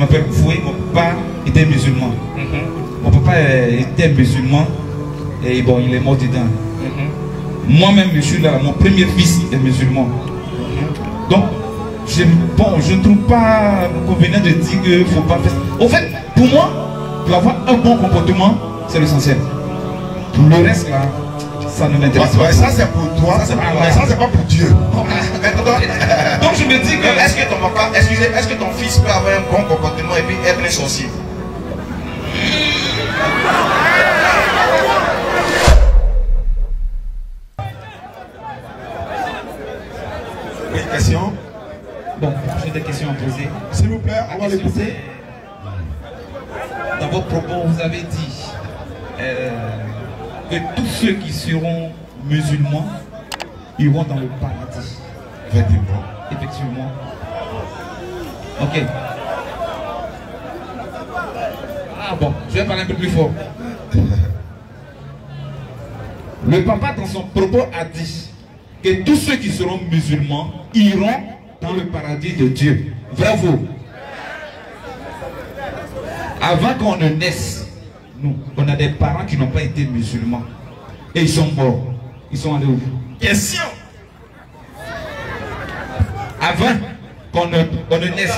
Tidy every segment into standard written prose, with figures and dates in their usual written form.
m'appelle Foué, mon papa était musulman. Mon papa était musulman et bon, il est mort dedans. Moi-même, je suis là, mon premier fils est musulman. Donc, je ne trouve pas convenient de dire qu'il ne faut pas faire. Au fait, pour moi, pour avoir un bon comportement, c'est l'essentiel. Pour le reste, là, ça ne m'intéresse pas. Ça, c'est pour toi, mais ça, c'est pas pour Dieu. Donc, je me dis que... Est-ce que ton papa, excusez, est-ce que ton fils peut avoir un bon comportement et puis être un sorcier? Une question? Bon, j'ai des questions à poser. S'il vous plaît, on va l'écouter. Dans vos propos, vous avez dit que tous ceux qui seront musulmans iront dans le paradis. Effectivement. Effectivement. Ok. Ah bon, je vais parler un peu plus fort. Le papa, dans son propos, a dit que tous ceux qui seront musulmans iront dans le paradis de Dieu. Vrai ou faux? Avant qu'on ne naisse, nous, on a des parents qui n'ont pas été musulmans. Et ils sont morts. Ils sont allés où? Question. Avant qu'on ne naisse.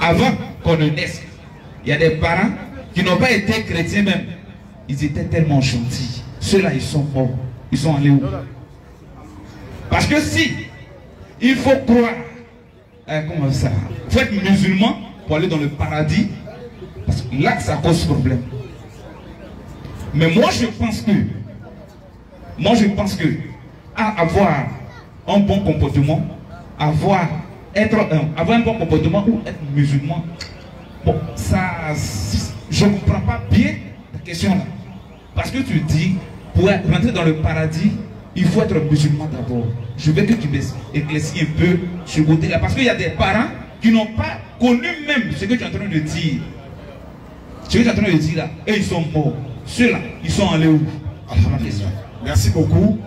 Avant qu'on ne naisse, il y a des parents qui n'ont pas été chrétiens même. Ils étaient tellement gentils. Ceux-là, ils sont morts. Ils sont allés où? Parce que si il faut croire, comment ça? Il faut être musulman pour aller dans le paradis. Parce que là, ça cause problème. Mais moi, je pense que avoir un bon comportement, avoir un bon comportement ou être musulman, bon, ça, je ne comprends pas bien la question là. Parce que tu dis, pour rentrer dans le paradis, il faut être musulman d'abord. Je veux que tu m'éclaircisses un peu ce côté-là. Parce qu'il y a des parents qui n'ont pas connu même ce que tu es en train de dire. Ce que tu es en train de dire là, et ils sont morts. Ceux-là, ils sont allés où? Merci beaucoup.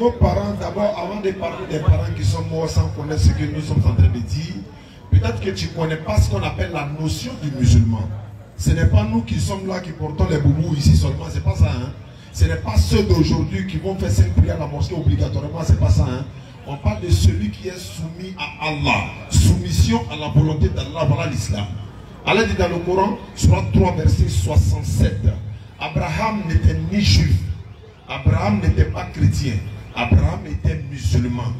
Nos parents, d'abord, avant de parler des parents qui sont morts sans connaître ce que nous sommes en train de dire, peut-être que tu ne connais pas ce qu'on appelle la notion du musulman. Ce n'est pas nous qui sommes là, qui portons les boubous ici seulement, c'est pas ça. Hein? Ce n'est pas ceux d'aujourd'hui qui vont faire 5 prières à la mosquée obligatoirement, c'est pas ça. Hein? On parle de celui qui est soumis à Allah. Soumission à la volonté d'Allah, voilà l'islam. Allah dit dans le Coran, Surat 3, verset 67. Abraham n'était ni juif. Abraham n'était pas chrétien. Abraham était musulman.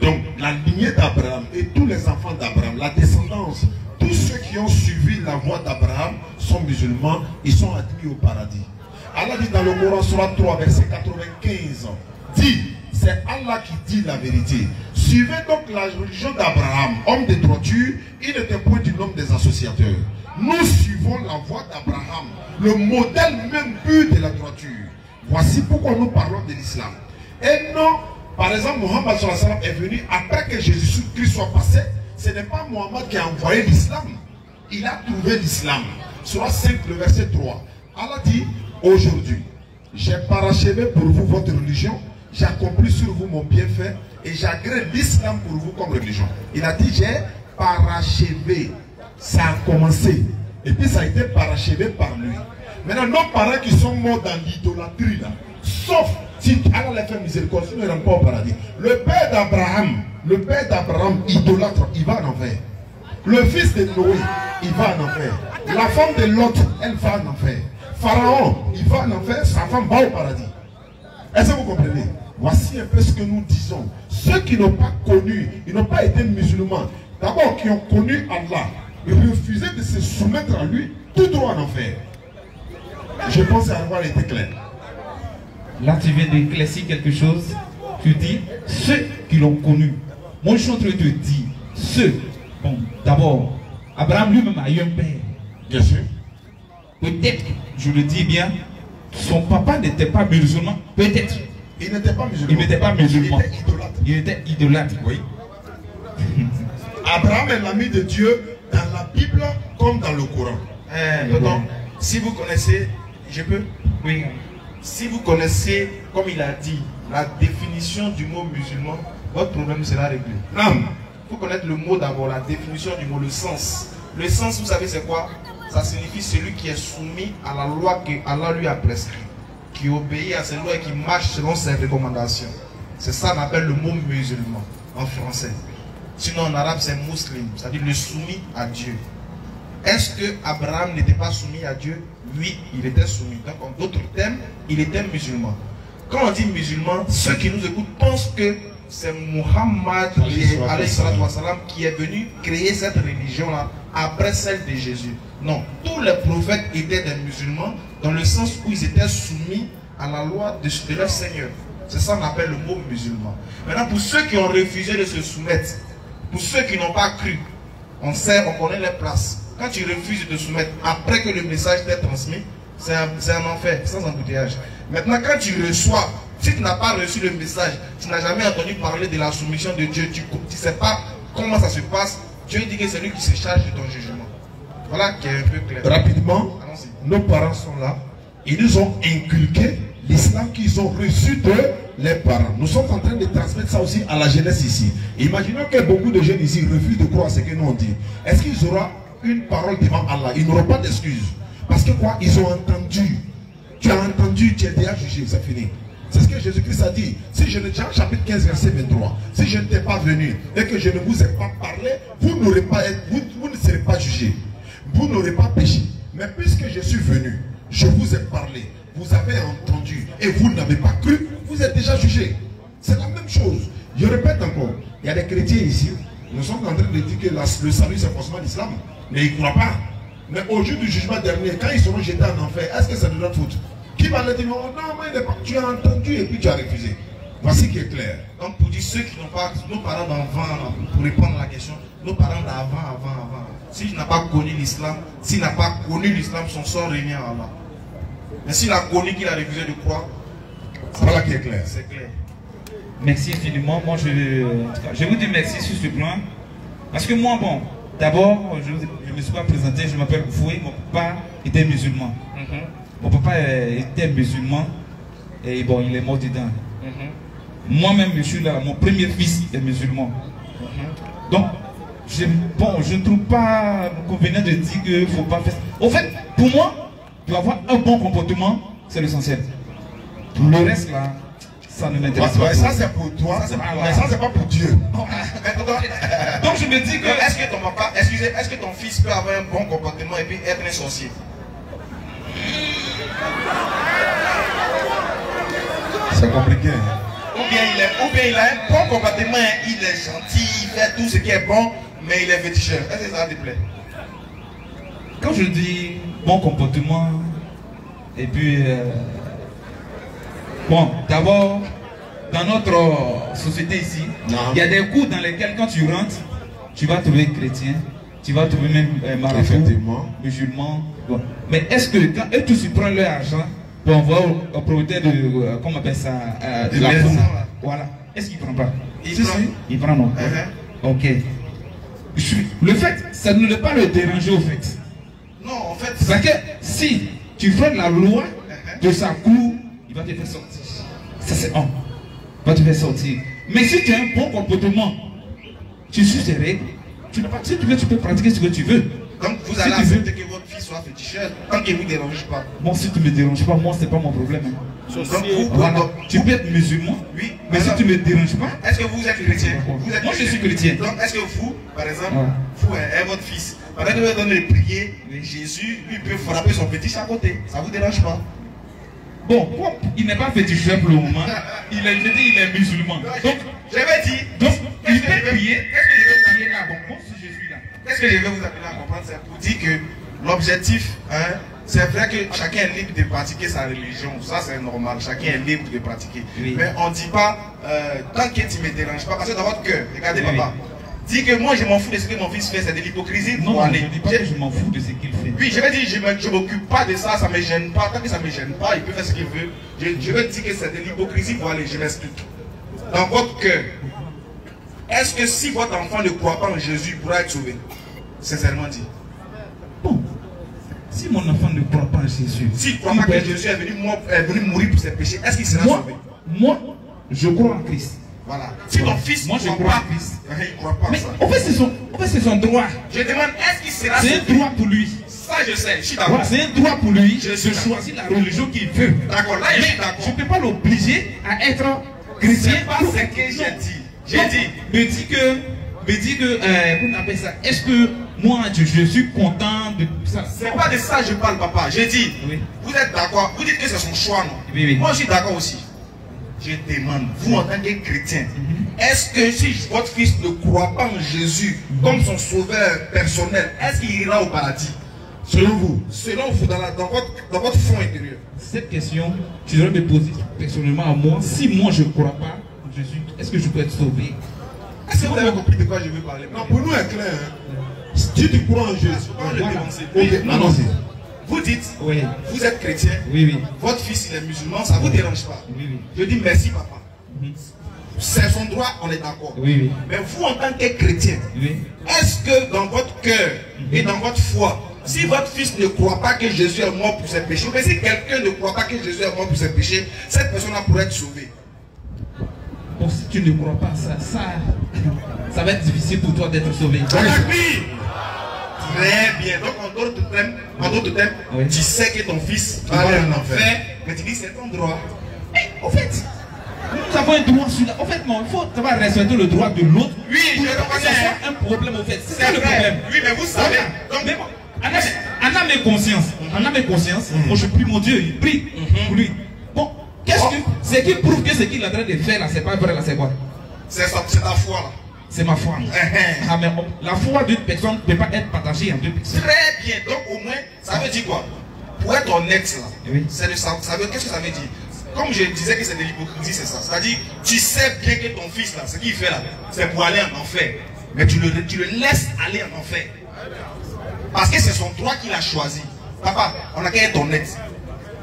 Donc la lignée d'Abraham et tous les enfants d'Abraham, la descendance, tous ceux qui ont suivi la voie d'Abraham sont musulmans, ils sont admis au paradis. Allah dit dans le Coran, Surat 3, verset 95, dit, c'est Allah qui dit la vérité. Suivez donc la religion d'Abraham, homme de droiture, il n'était point du nombre des associateurs. Nous suivons la voie d'Abraham, le modèle même pur de la droiture. Voici pourquoi nous parlons de l'islam. Et non, par exemple, Mohammed est venu après que Jésus-Christ soit passé. Ce n'est pas Mohammed qui a envoyé l'islam. Il a trouvé l'islam. Surat 5, le verset 3. Allah dit, aujourd'hui, j'ai parachevé pour vous votre religion, j'ai accompli sur vous mon bienfait et j'agrée l'islam pour vous comme religion. Il a dit, j'ai parachevé. Ça a commencé. Et puis ça a été parachevé par lui. Maintenant, nos parents qui sont morts dans l'idolâtrie là, sauf si Allah les fait miséricorde, ils ne rentrent pas au paradis. Le père d'Abraham, idolâtre, il va en enfer. Le fils de Noé, il va en enfer. La femme de Lot, elle va en enfer. Pharaon, il va en enfer, sa femme va au paradis. Est-ce que vous comprenez? Voici un peu ce que nous disons. Ceux qui n'ont pas connu, ils n'ont pas été musulmans, d'abord qui ont connu Allah, ils refusaient de se soumettre à lui, tout droit en enfer. Je pense avoir été clair. Là, tu viens d'éclaircir quelque chose. Tu dis, ceux qui l'ont connu. Moi, je suis en train de te dire, ceux. Bon, d'abord, Abraham lui-même a eu un père. Bien sûr. Peut-être, je le dis bien, son papa n'était pas musulman. Peut-être. Il n'était pas musulman. Il n'était pas musulman. Il était idolâtre. Il était idolâtre. Oui. Abraham est l'ami de Dieu dans la Bible comme dans le Coran. Donc, si vous connaissez, je peux? Oui. Si vous connaissez, comme il a dit, la définition du mot musulman, votre problème sera réglé. Non. faut connaître le mot d'abord, la définition du mot, le sens. Le sens, vous savez, c'est quoi? Ça signifie celui qui est soumis à la loi que Allah lui a prescrite, qui obéit à ses lois et qui marche selon ses recommandations. C'est ça qu'on appelle le mot musulman en français. Sinon en arabe c'est muslim, c'est-à-dire le soumis à Dieu. Est-ce que Abraham n'était pas soumis à Dieu? Oui, il était soumis. Donc en d'autres termes, il était musulman. Quand on dit musulman, ceux qui nous écoutent pensent que c'est Muhammad qui est venu créer cette religion-là après celle de Jésus. Non, tous les prophètes étaient des musulmans dans le sens où ils étaient soumis à la loi de leur Seigneur. C'est ça qu'on appelle le mot musulman. Maintenant, pour ceux qui ont refusé de se soumettre, pour ceux qui n'ont pas cru, on sait, on connaît les places. Quand tu refuses de te soumettre après que le message t'est transmis, c'est un enfer, sans embouteillage. Maintenant, quand tu reçois, si tu n'as pas reçu le message, tu n'as jamais entendu parler de la soumission de Dieu, tu ne sais pas comment ça se passe, Dieu dit que c'est lui qui se charge de ton jugement. Voilà qui est un peu clair. Rapidement, nos parents sont là. Ils nous ont inculqué l'islam qu'ils ont reçu de les parents. Nous sommes en train de transmettre ça aussi à la jeunesse ici. Imaginons que beaucoup de jeunes ici refusent de croire ce que nous on dit. Est-ce qu'ils auront une parole devant Allah? Ils n'auront pas d'excuses. Parce que quoi? Ils ont entendu. Tu as entendu, tu es déjà jugé, c'est fini. C'est ce que Jésus-Christ a dit. Si je ne tiens chapitre 15, verset 23, si je ne t'ai pas venu et que je ne vous ai pas parlé, vous ne serez pas jugés. Vous n'aurez pas péché. Mais puisque je suis venu, je vous ai parlé, vous avez entendu et vous n'avez pas cru, vous êtes déjà jugés. C'est la même chose. Je répète encore, il y a des chrétiens ici, nous sommes en train de dire que le salut c'est forcément l'islam, mais ils ne croient pas. Mais au jour du jugement dernier, quand ils seront jetés en enfer, est-ce que c'est de notre faute? Qui va leur dire, oh, non, mais tu as entendu et puis tu as refusé. Voici qui est clair. Donc pour dire ceux qui n'ont pas, nos parents d'avant, pour répondre à la question, nos parents d'avant, s'il n'a pas connu l'islam, s'il n'a pas connu l'islam, son sort revient à Allah. Mais s'il a connu qu'il a refusé de croire, voilà qui est clair. C'est clair. Merci infiniment. Moi, je vous dis merci sur ce plan. Parce que moi, bon, d'abord, je ne me suis pas présenté, je m'appelle Foué, mon papa était musulman. Mon papa était musulman et bon, il est mort dedans. Moi-même, je suis là, mon premier fils est musulman. Donc, je ne trouve pas convenient de dire qu'il ne faut pas faire ça. Au fait, pour moi, pour avoir un bon comportement, c'est l'essentiel. Pour le reste, là, ça ne m'intéresse pas. Ça, c'est pour toi, mais ça, c'est pas pour Dieu. Donc, je me dis que... Est-ce que ton papa, excusez, est-ce que ton fils peut avoir un bon comportement et puis être un sorcier? C'est compliqué. Hein? Ou bien il a un bon comportement, il est gentil, il fait tout ce qui est bon, mais il est féticheur. Est-ce que ça te plaît? Quand je dis bon comportement, et puis... bon, d'abord, dans notre société ici, il y a des cours dans lesquels quand tu rentres, tu vas trouver chrétien, tu vas trouver même marabout, musulman. Bon. Mais est-ce que quand eux tous ils prennent leur argent pour envoyer au propriétaire de, comment on appelle ça, de la maison, voilà, est-ce qu'il ne prend pas? Il prend non. Ok. Le fait, ça ne doit pas le déranger au fait. Non, en fait. Parce que si tu fais la loi de sa cour, il va te faire sortir. Ça c'est un. Il va te faire sortir. Mais si tu as un bon comportement, tu suis ces règles, tu peux pratiquer ce que tu veux. Donc vous allez accepter que votre fils soit féticheur tant qu'il ne vous dérange pas. Moi, si tu ne me déranges pas, moi, c'est pas mon problème. Hein. Donc, tu peux être musulman, oui, mais si tu ne me déranges pas. Est-ce que vous êtes chrétien? Moi, je suis chrétien. Donc, est-ce que vous, par exemple, vous est votre fils, pendant que vous êtes en train de prier, Jésus, lui, peut frapper son fétiche à côté? Ça ne vous dérange pas? Bon, il n'est pas féticheur pour le moment. Il est musulman. Donc, j'avais dit. Donc, il peut prier. Qu'est-ce que je vais vous appeler là? Bon, si je suis là. Qu'est-ce que je vais vous appeler à comprendre? C'est pour dire que l'objectif, hein, c'est vrai que chacun est libre de pratiquer sa religion. Ça, c'est normal. Chacun est libre de pratiquer. Oui. Mais on ne dit pas, tant que tu ne me déranges pas, parce que dans votre cœur, regardez papa. Dis que moi je m'en fous de ce que mon fils fait, c'est de l'hypocrisie. Non, je ne dis pas que je m'en fous de ce qu'il fait. Oui, je vais dire, je ne m'occupe pas de ça, ça ne me gêne pas. Tant que ça ne me gêne pas, il peut faire ce qu'il veut. Je vais dire que c'est de l'hypocrisie pour aller, je m'explique. Dans votre cœur, est-ce que si votre enfant ne croit pas en Jésus, il pourra être sauvé? Sincèrement dit. Bon, si mon enfant ne croit pas en Jésus, s'il ne croit pas que Jésus est venu mourir pour ses péchés, est-ce qu'il sera sauvé? Moi, je crois en Christ. Voilà. Si ton fils moi, je crois en Christ. Il ne croit pas Mais ça. en fait, c'est son droit. Je demande, est-ce qu'il sera C'est un sauvé? droit pour lui. Ça, je sais, je suis d'accord. Voilà, c'est un droit pour lui Je de suis choisir la religion qu'il veut. D'accord, là, je suis Je d'accord. ne peux pas l'obliger à être chrétien. C'est pas ce que j'ai dit. J'ai dit. Me dit que, comment on appelle ça? Est-ce que moi, je suis content de ça? C'est pas de ça que je parle, papa. J'ai dit, Oui. vous êtes d'accord, vous dites que c'est son choix, non? Oui, oui. Moi, je suis d'accord aussi. Je demande, vous en tant que chrétien, est-ce que si votre fils ne croit pas en Jésus comme son sauveur personnel, est-ce qu'il ira au paradis? Selon vous. Selon vous, dans votre fond intérieur. Cette question, tu devrais me poser personnellement à moi. Si moi, je ne crois pas en Jésus, est-ce que je peux être sauvé? Est-ce que vous avez compris de quoi je veux parler? Non, pour nous, c'est clair. Hein. Si tu crois en Jésus, Faut pas le dénoncer. ok, Non, allons-y. Vous dites, Oui, vous êtes chrétien, oui, oui. votre fils il est musulman, ça ne vous dérange pas. Oui, oui. Je dis merci, papa. Mhm. C'est son droit, on est d'accord. Oui, oui. Mais vous, en tant que chrétien, Oui. est-ce que dans votre cœur et dans votre foi, si votre fils ne croit pas que Jésus est mort pour ses péchés, mais si quelqu'un ne croit pas que Jésus est mort pour ses péchés, cette personne-là pourrait être sauvée. Bon, si tu ne crois pas ça va être difficile pour toi d'être sauvé. Oui. Très bien. Donc en d'autres termes, Oui. tu sais que ton fils va aller en enfer, mais tu dis c'est ton droit. En fait, nous avons un droit sur la... En fait, non, il faut savoir respecter le droit de l'autre. Oui, je pour que reconnais. ce soit un problème, en fait. C'est C'est ça le vrai. problème. Oui, mais vous savez. Voilà. Donc, Mais bon, en âme et conscience. En âme et conscience, moi je prie mon Dieu, il prie pour lui. Bon, qu'est-ce que... C'est qui prouve que ce qu'il est en train de faire là, c'est pas vrai là, c'est quoi? c'est ta foi là. C'est ma foi. Ah, mais la foi d'une personne ne peut pas être partagée en deux personnes. Très bien. Donc au moins, ça veut dire quoi? Pour être honnête là, Oui. c'est de ça. Qu'est-ce que ça veut dire? Comme je disais que c'est de l'hypocrisie, c'est ça. C'est-à-dire, tu sais bien que ton fils là, ce qu'il fait là, c'est pour aller en enfer. Mais tu le laisses aller en enfer. Parce que c'est son droit qu'il a choisi. Papa, on a qu'à être honnête.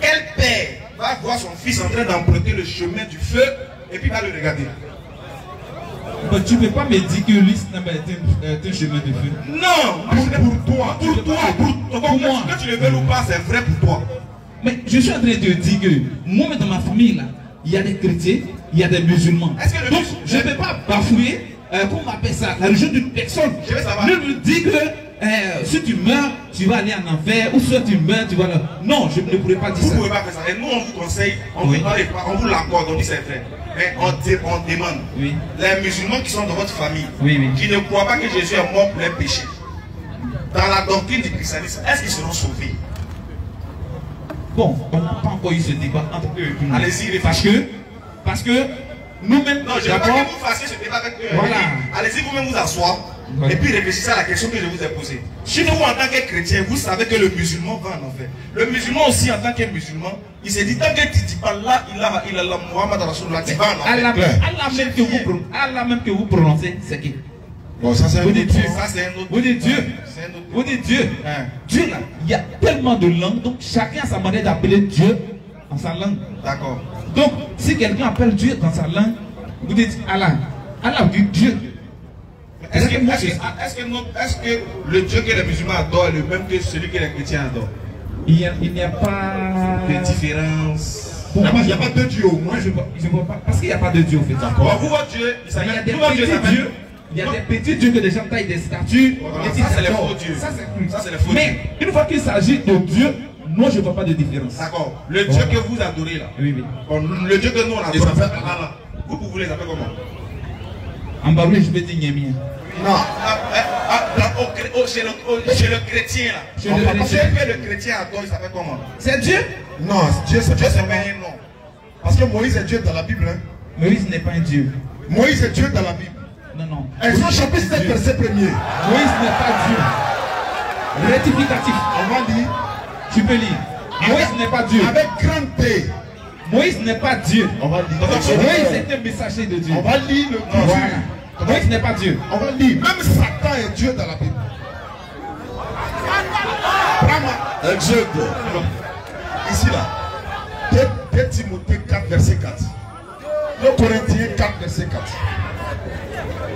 Quel père va voir son fils en train d'emprunter le chemin du feu et puis va le regarder? Mais tu ne peux pas me dire que l'islam est un chemin de feu. Non, pour toi, pour moi. Que tu le veux ou pas, c'est vrai pour toi. Mais je suis en train de dire que moi, dans ma famille, là, il y a des chrétiens, il y a des musulmans. Est-ce que le Donc, je ne peux pas bafouer, comment on appelle ça, la religion d'une personne. Je veux savoir. Ne me dis que si tu meurs, tu vas aller en enfer, ou soit tu meurs, tu vas là. Non, je ne pourrais pas dire Vous ça. ne pouvez pas faire ça. Et nous, on vous conseille, on Oui. vous l'accorde, on dit c'est vrai. Mais on demande, Oui. les musulmans qui sont dans votre famille, Oui, oui. qui ne croient pas que Jésus est mort pour les péchés, dans la doctrine du christianisme, est-ce qu'ils seront sauvés? Bon, on n'a pas encore eu ce débat entre eux et nous. Allez-y, Parce que nous-mêmes, Non, je ne veux pas que vous fassiez ce débat avec eux. Voilà. Allez-y vous-même vous asseoir Oui. et puis réfléchissez à la question que je vous ai posée. Chez vous, en tant que chrétien, vous savez que le musulman va en enfer. Le musulman aussi, en tant que musulman, il s'est dit, tant que tu ne dis pas là, il a la Muhammad Rasulullah, tu vas en Allah enfer. Allah même que vous prononcez, c'est qui? Bon, ça c'est un Vous autre dites Dieu, point. Ça, c'est un autre. vous dites Dieu, C'est un autre. vous dites Dieu. Hein. Dieu là, il y a tellement de langues, donc chacun a sa manière d'appeler Dieu en sa langue. D'accord. Donc, si quelqu'un appelle Dieu dans sa langue, vous dites Allah. Allah vous dit Dieu. Est-ce que le Dieu que les musulmans adorent est le même que celui que les chrétiens adorent? Il n'y a pas Des différences. Bon, Il n'y a pas de Dieu au moins. moi je vois pas. Parce qu'il n'y a pas de Dieu au fait. Bon, vous, votre Dieu, il Il y a s'appelle. des Vous, votre Dieu petits s'appelle. dieux. Il y a des petits dieux que les gens taillent des statues. Voilà, et ça, ils c'est les adorent. faux dieux. Ça, c'est Ça, c'est les faux Mais une fois qu'il s'agit de Dieu, moi je ne vois pas de différence. D'accord. Le Dieu que vous adorez là. Oui, oui. Bon, le Dieu que nous on Il adore, s'appelle Allah. Vous les appelez comment? En baroulé, je vais dire Nyemien. Non. Chez le chrétien là. Chez le chrétien. Celui que le chrétien adore, il s'appelle comment? C'est Dieu. Non, Dieu c'est Dieu pas c'est son nom. un nom. Parce que Moïse est Dieu dans la Bible. Hein. Moïse n'est pas un Dieu. Moïse est Dieu dans la Bible. Non, non. Exode chapitre 7, verset 1er. Moïse n'est pas Dieu. Rectificatif. On va lire Tu peux lire. Moïse n'est pas Dieu. avec grand T. Moïse n'est pas Dieu. On va lire. Moïse est un messager de Dieu. On va lire le Voilà. Moïse n'est pas Dieu. On va lire. Même Satan est Dieu dans la Bible. Prends-moi. Exode. Ici là. 2 Timothée 4, verset 4. 2 Corinthiens 4, verset 4.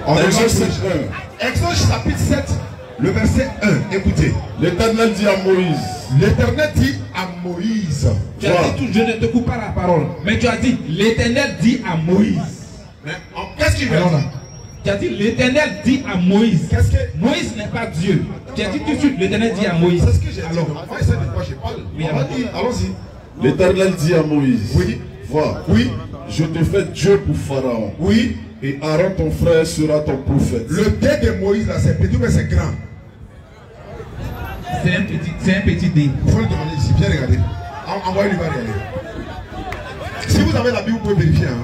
On Exode Exode chapitre 7, le verset 1. Écoutez. L'Éternel dit à Moïse. L'Éternel dit à Moïse. Tu as dit tout, je ne te coupe pas la parole. Mais tu as dit, l'Éternel dit à Moïse. Mais qu'est-ce qu'il veut Alors là, dire? Tu as dit l'Éternel dit à Moïse. Qu'est-ce que Moïse n'est pas Dieu. Tu as dit tout de suite l'Éternel dit à Moïse. C'est ce que j'ai dit. Alors, Moi, c'est de quoi je parle. Oui, allons-y. L'Éternel dit à Moïse, Oui. vois, Oui. je te fais Dieu pour Pharaon, Oui. et Aaron ton frère sera ton prophète. Le dé de Moïse là, c'est petit mais c'est grand. c'est un petit dé. Il faut le demander ici. Viens regarder. Envoyez-lui va regarder. Si vous avez la Bible, vous pouvez vérifier. Hein.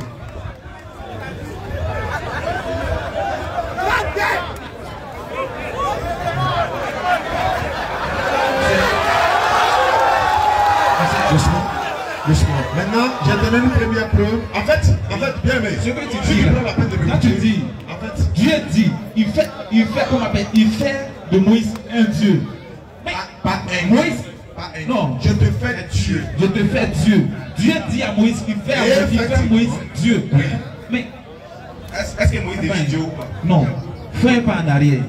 Doucement. Maintenant, j'ai donné une première preuve. En fait, bien aimé. Ce que tu Si dis, tu prends la peine de quand tu m'écouter, dis, en fait, Dieu dit, il fait de Moïse un Dieu. Mais pas un. Moïse, Pas un. non, Je te fais Dieu. je te fais Dieu. Dieu dit à Moïse, il fait à Moïse Dieu. Oui. Mais Est-ce que Moïse devient Dieu ou pas? non, fais un pas en arrière.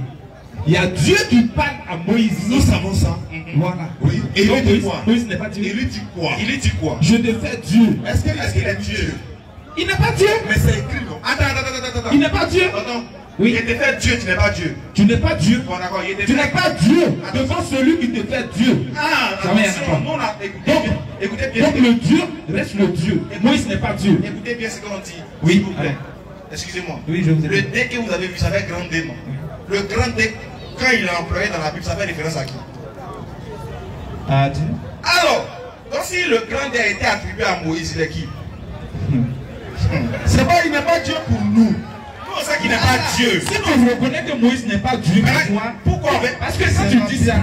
Il y a Dieu qui parle à Moïse. Nous savons ça. Voilà. Oui. Et Donc il dit Moïse, quoi? Moïse n'est pas Dieu. Il lui dit quoi? Il lui dit quoi? Je te fais Dieu. Est-ce qu'il est Dieu? Il n'est pas Dieu. Mais c'est écrit non? Attends. Il n'est pas Dieu. Attends. Oui. Il te fait Dieu, tu n'es pas Dieu. Tu n'es pas Dieu. Bon, d'accord, il te Tu fait. n'es pas Dieu devant celui qui te fait Dieu. Ah, Ça va, attention, attends. nous on a écouté Donc, bien. Écoutez bien. Donc le Dieu reste le Dieu. Moïse n'est pas Dieu. Écoutez bien ce qu'on dit. Oui. S'il vous plaît. Excusez-moi. Oui, je vous Le écoute. dé que vous avez vu, ça fait grand dé, non? Le grand dé, quand il est employé dans la Bible, ça fait référence à qui? Ah, Dieu. Alors, donc si le grand dé a été attribué à Moïse, il est qui? C'est pas, il n'est pas Dieu pour nous. Non, c'est qu'il n'est pas Dieu. Si on reconnaît que Moïse n'est pas Dieu, Mais pourquoi? parce que quand tu dis ça,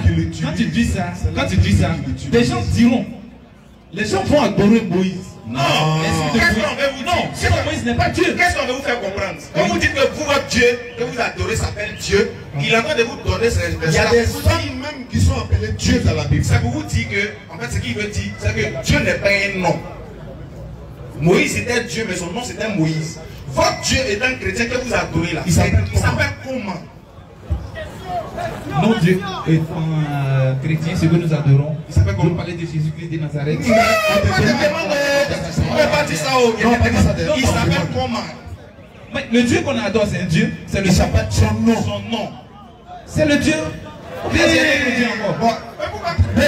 quand tu dis ça, les gens diront, les gens vont adorer Moïse. Non, qu'est-ce qu'on veut vous dire? Non, sinon Moïse n'est pas Dieu. Qu'est-ce qu'on veut vous faire comprendre? Quand vous dites que vous, votre Dieu, que vous adorez s'appelle Dieu, il est en train de vous donner ces Il y a des hommes même qui sont appelés Dieu dans la Bible. C'est pour vous dire que, en fait, ce qu'il veut dire, c'est que Dieu n'est pas un nom. Moïse était Dieu, mais son nom c'était Moïse. Votre Dieu est un chrétien que vous adorez là. Il s'appelle comment? Non, Dieu étant chrétien, ce que nous adorons. Il s'appelle comment? Vous parlez de Jésus-Christ de Nazareth. On ne peut pas dire ça au Non, pas dire ça. Il s'appelle comment? Mais le Dieu qu'on adore, c'est un Dieu. C'est le Il s'appelle son nom. Son nom. C'est le Dieu. Oui. Le Dieu encore. Bon. 2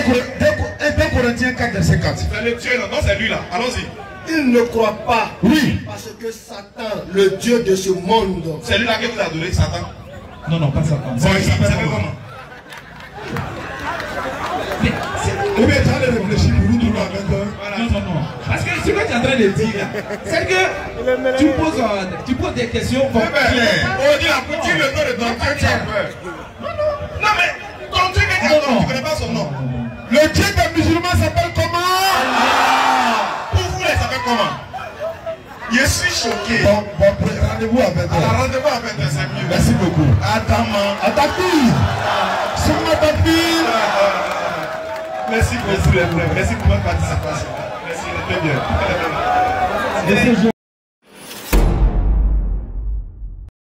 Corinthiens 4, verset 4. C'est le Dieu, non, c'est lui là. Allons-y. Il ne croit pas. Oui. Parce que Satan, le Dieu de ce monde, C'est lui là que vous adorez, Satan. Non, non, pas ça. Bon, il s'appelle comment? Mais Ou bien tu as de réfléchir pour nous toujours avec eux. non, non. Parce que ce que tu es en train de dire, c'est que tu poses des questions. On dit la couture, le nom de ton Dieu, tu as peur. Non, mais ton Dieu, tu ne connais pas son nom. Le Dieu des musulmans s'appelle comment? Pour vous, il s'appelle comment? Je suis choqué. Bon, rendez-vous avec eux. Alors, rendez-vous avec eux, c'est mieux. Merci beaucoup. Adama. À ta fille. Sur ta fille. Merci pour votre participation. Merci, très bien.